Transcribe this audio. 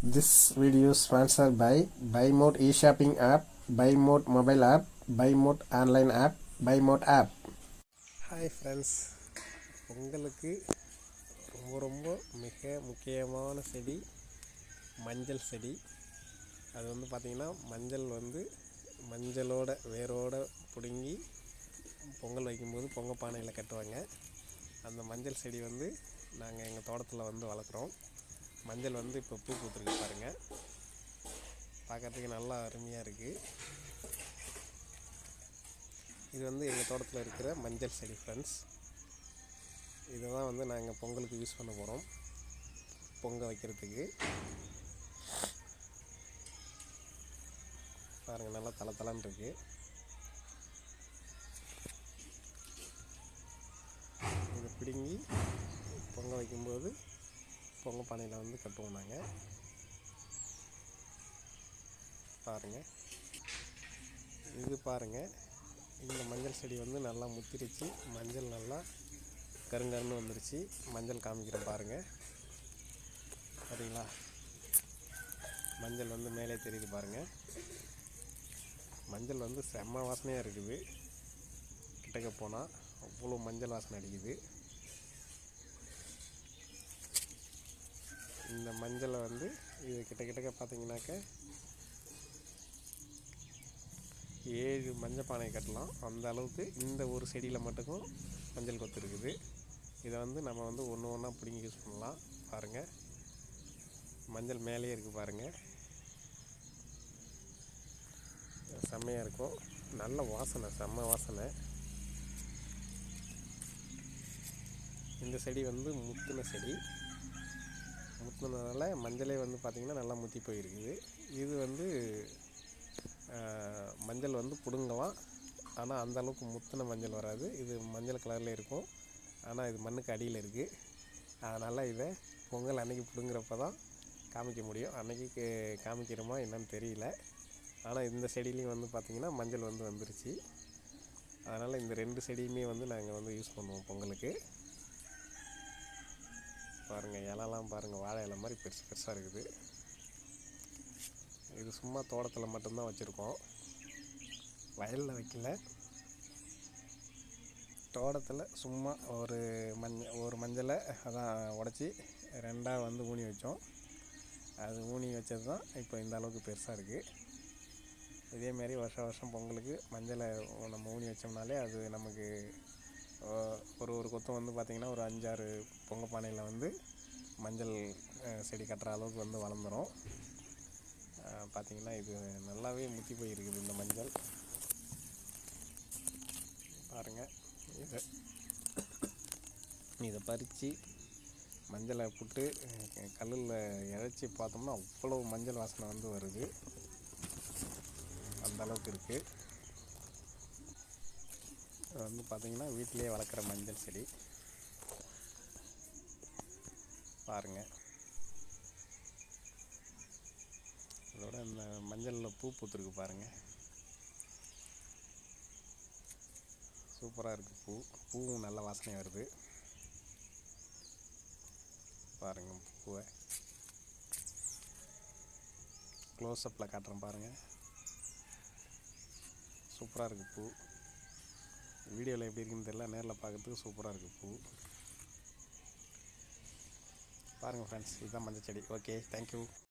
This video is sponsored by BuyMode e-shopping app, BuyMode mobile app, BuyMode online app, BuyMode app. Hi friends, உங்களுக்கு ரொம்ப மிக முக்கியமான செடி மஞ்சள் செடி. அது வந்து பார்த்திங்கன்னா மஞ்சளோட வேரோட பிடுங்கி பொங்கல் வைக்கும்போது பொங்கல் பானையில் கட்டுவாங்க. அந்த மஞ்சள் செடி வந்து நாங்கள் எங்கள் தோட்டத்தில் வந்து வளர்க்குறோம். மஞ்சள் வந்து இப்போ பூ பூத்துருக்கு பாருங்கள், பார்க்குறதுக்கு நல்லா அருமையாக இருக்குது. இது வந்து எங்கள் தோட்டத்தில் இருக்கிற மஞ்சள் செடி ஃப்ரெண்ட்ஸ். இதை தான் வந்து நாங்கள் பொங்கலுக்கு யூஸ் பண்ண போகிறோம், பொங்கல் வைக்கிறதுக்கு. பாருங்கள், நல்லா தளன்னு இருக்குது. இதை பிடுங்கி பொங்கல் வைக்கும்போது பொங்கல் பானையில் வந்து கட்டுவோம் நாங்கள். பாருங்கள், இது பாருங்கள், இந்த மஞ்சள் செடி வந்து நல்லா முத்திருச்சு. மஞ்சள் நல்லா கருங்கருன்னு வந்துருச்சு. மஞ்சள் காமிக்கிறேன் பாருங்கள். சரிங்களா, மஞ்சள் வந்து மேலே தெரியுது பாருங்கள். மஞ்சள் வந்து செம்ம வாசனையாக இருக்குது. கிட்டக்க போனால் அவ்வளோ மஞ்சள் வாசனை அடிக்குது. இந்த மஞ்சளை வந்து இது கிட்டக்க பார்த்தீங்கன்னாக்க 7 மஞ்சள் பானை கட்டலாம். அந்த அளவுக்கு இந்த ஒரு செடியில் மட்டுக்கும் மஞ்சள் கொத்து இருக்குது. இதை வந்து நம்ம வந்து ஒன்று ஒன்றா பிடிங்கி யூஸ் பண்ணலாம். பாருங்கள், மஞ்சள் மேலேயே இருக்குது பாருங்கள், செம்மையாக இருக்கும். நல்ல வாசனை, செம்ம வாசனை. இந்த செடி வந்து முத்தின செடி. முத்தினதுனால மஞ்சளே வந்து பார்த்திங்கன்னா நல்லா முத்தி போயிருக்குது. இது வந்து மஞ்சள் வந்து பிடுங்கலாம், ஆனால் அந்தளவுக்கு முத்தின மஞ்சள் வராது. இது மஞ்சள் கலரில் இருக்கும், ஆனால் இது மண்ணுக்கு அடியில் இருக்குது. அதனால் இதை பொங்கல் அன்றைக்கி பிடுங்குறப்ப தான் காமிக்க முடியும். அன்றைக்கி காமிக்கிறோமா என்னன்னு தெரியல. ஆனால் இந்த செடியிலையும் வந்து பார்த்திங்கன்னா மஞ்சள் வந்து வந்துருச்சு. அதனால் இந்த 2 செடியுமே வந்து நாங்கள் வந்து யூஸ் பண்ணுவோம் பொங்கலுக்கு. பாருங்கள், இலெல்லாம் பாருங்கள், வாழை இலை மாதிரி பெருசாக இருக்குது. இது சும்மா தோட்டத்தில் மட்டும்தான் வச்சுருக்கோம், வயலில் வைக்கல. தோட்டத்தில் சும்மா ஒரு மஞ்சளை அதான் உடச்சி 2ஆக வந்து ஊனி வச்சோம். அது ஊனி வச்சது தான் இப்போ இந்த அளவுக்கு பெருசாக இருக்குது. இதேமாரி வருஷம் பொங்கலுக்கு மஞ்சளை நம்ம ஊனி வச்சோம்னாலே அது நமக்கு ஒரு கொத்தம் வந்து பார்த்திங்கன்னா ஒரு 5-6 பொங்கல் பானையில் வந்து மஞ்சள் செடி கட்டுற அளவுக்கு வந்து வளர்ந்துடும். பார்த்திங்கன்னா இது நல்லாவே முத்தி போயிருக்குது இந்த மஞ்சள். பாருங்கள், இதை பறித்து மஞ்சளை போட்டு கல்லில் இழைச்சி பார்த்தோம்னா அவ்வளோ மஞ்சள் வாசனை வந்து வருது. அந்த அளவுக்கு இருக்குது. அது வந்து பார்த்திங்கன்னா வீட்டிலேயே வளர்க்குற மஞ்சள் செடி. பாருங்கள், அதோட இந்த மஞ்சளில் பூ பூத்துருக்கு பாருங்கள், சூப்பராக இருக்குது. பூவும் நல்ல வாசனையாக வருது. பாருங்கள், பூவை க்ளோஸ்அப்பில் காட்டுறேன் பாருங்கள், சூப்பராக இருக்குது பூ. வீடியோவில் எப்படி இருக்குன்னு தெரியல, நேரில் பார்க்குறதுக்கு சூப்பராக இருக்குது பூ. பாருங்கள் ஃப்ரெண்ட்ஸ், இதுதான் மஞ்சள் செடி. Okay, thank you.